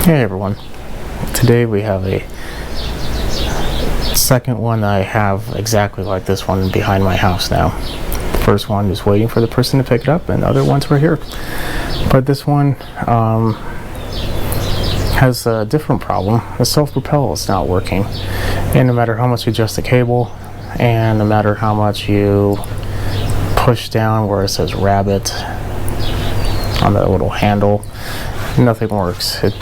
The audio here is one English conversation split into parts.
Hey everyone, today we have a second one that I have exactly like this one behind my house now. The first one is waiting for the person to pick it up and other ones were here. But this one has a different problem. The self-propel is not working, and no matter how much you adjust the cable and no matter how much you push down where it says rabbit on the little handle, nothing works. It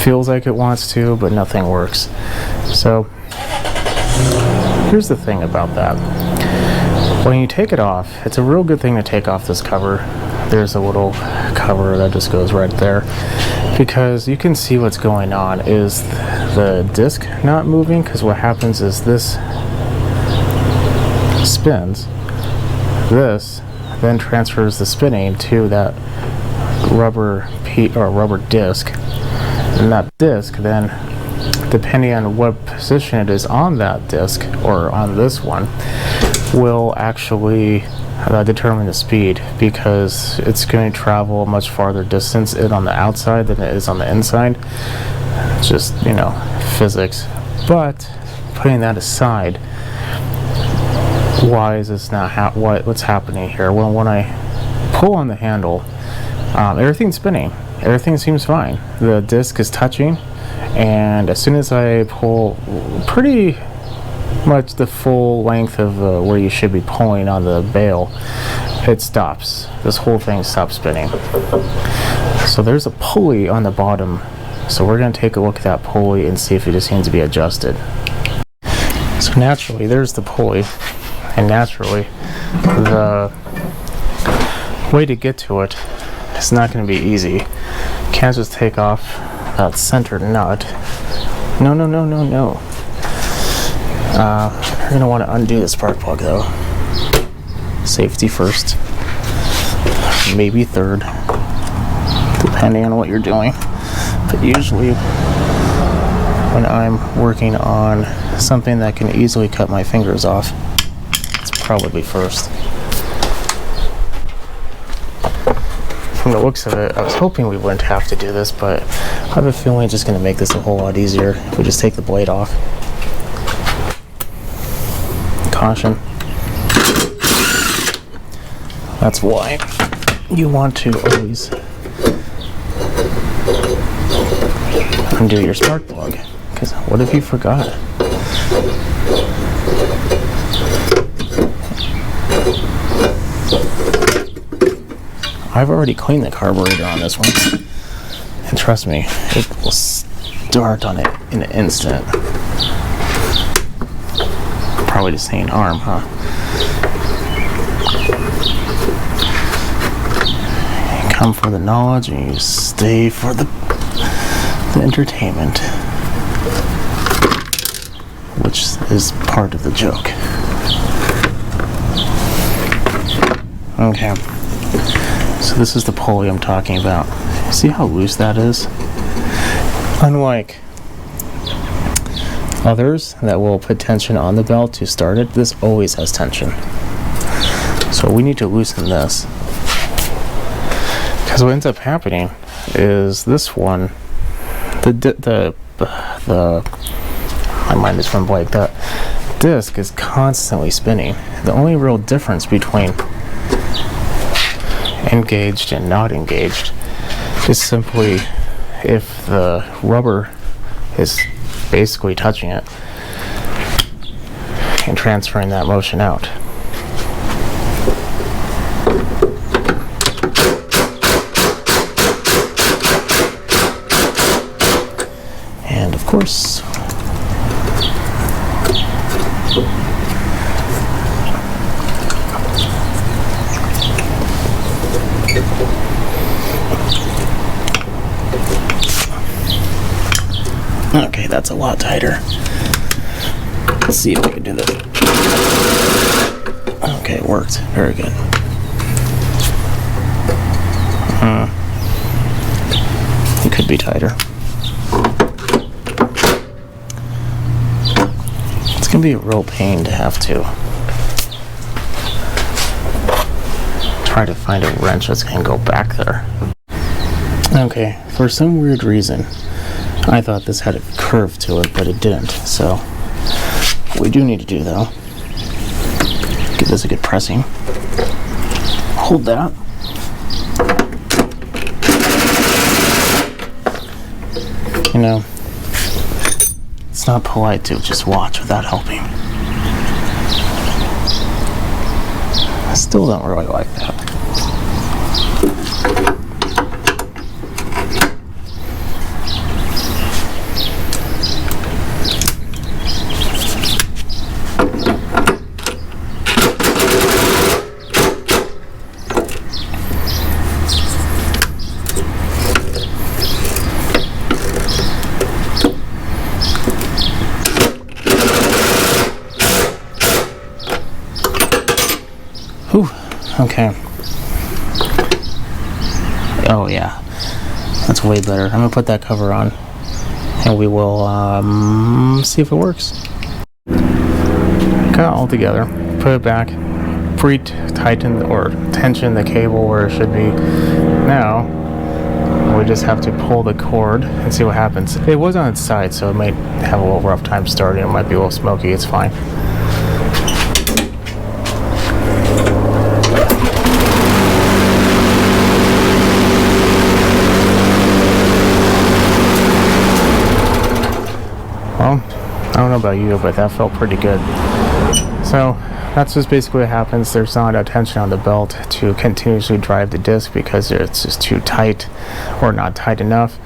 feels like it wants to, but nothing works. So here's the thing about that. When you take it off, it's a real good thing to take off this cover. There's a little cover that just goes right there, because you can see what's going on is the disc not moving, because what happens is this spins, this then transfers the spinning to that rubber disc, and that disc then, depending on what position it is on that disc or on this one, will actually determine the speed, because it's going to travel a much farther distance on the outside than it is on the inside. It's just, physics. But putting that aside, why is this not what's happening here? Well, when I pull on the handle, everything's spinning. Everything seems fine. The disc is touching, and as soon as I pull pretty much the full length of where you should be pulling on the bail, it stops. This whole thing stops spinning. So there's a pulley on the bottom. So we're going to take a look at that pulley and see if it just needs to be adjusted. So naturally, there's the pulley, and naturally, the way to get to it is not going to be easy. Can't just take off that center nut. No. You're going to want to undo the spark plug though. Safety first, maybe third, depending on what you're doing. But usually when I'm working on something that can easily cut my fingers off, it's probably first. From the looks of it, I was hoping we wouldn't have to do this, but I have a feeling it's just going to make this a whole lot easier if we just take the blade off. Caution. That's why you want to always undo your spark plug, because what if you forgot? I've already cleaned the carburetor on this one, and trust me, it will start on it in an instant. Probably just saying arm, huh? You come for the knowledge and you stay for the entertainment, which is part of the joke. Okay. So this is the pulley I'm talking about. See how loose that is? Unlike others that will put tension on the belt to start it, this always has tension. So we need to loosen this. Because what ends up happening is this one, my mind is from blank. That disc is constantly spinning. The only real difference between engaged and not engaged is simply if the rubber is basically touching it and transferring that motion out. And of course, okay, that's a lot tighter. Let's see if we can do this. Okay, it worked. Very good. It could be tighter. It's gonna be a real pain to have to try to find a wrench that's going to go back there. Okay, for some weird reason, I thought this had a curve to it, but it didn't. So what we do need to do though, give this a good pressing. Hold that. You know, it's not polite to just watch without helping. I still don't really like that. Whew, okay. Oh yeah, that's way better. I'm gonna put that cover on and we will see if it works. Got it all together, put it back, pre-tighten or tension the cable where it should be. Now we just have to pull the cord and see what happens. It was on its side, so it might have a little rough time starting. It might be a little smoky. It's fine. Well, I don't know about you, but that felt pretty good. So that's just basically what happens. There's not a tension on the belt to continuously drive the disc because it's just too tight or not tight enough,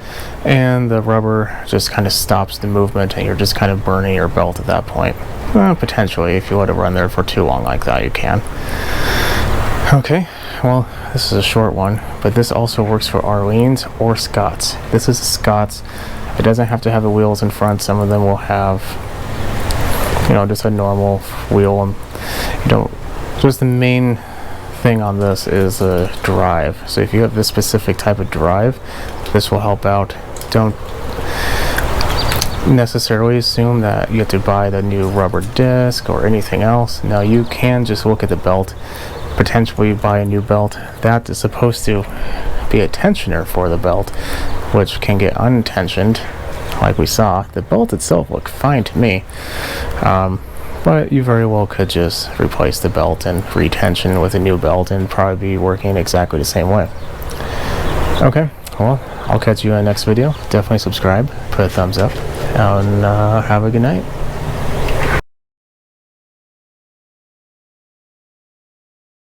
and the rubber just kind of stops the movement and you're just kind of burning your belt at that point. Well, potentially, if you let it run there for too long like that, you can. Okay, well, this is a short one, but this also works for Arlene's or Scott's. This is a Scott's. It doesn't have to have the wheels in front. Some of them will have, you know, just a normal wheel. And you don't. Just the main thing on this is the drive. So if you have this specific type of drive, this will help out. Don't necessarily assume that you have to buy the new rubber disc or anything else. Now you can just look at the belt, potentially buy a new belt that is supposed to be a tensioner for the belt, which can get untensioned like we saw. The belt itself looked fine to me, but you very well could just replace the belt and retension with a new belt and probably be working exactly the same way. Okay, well, I'll catch you in the next video. Definitely subscribe, put a thumbs up, and have a good night.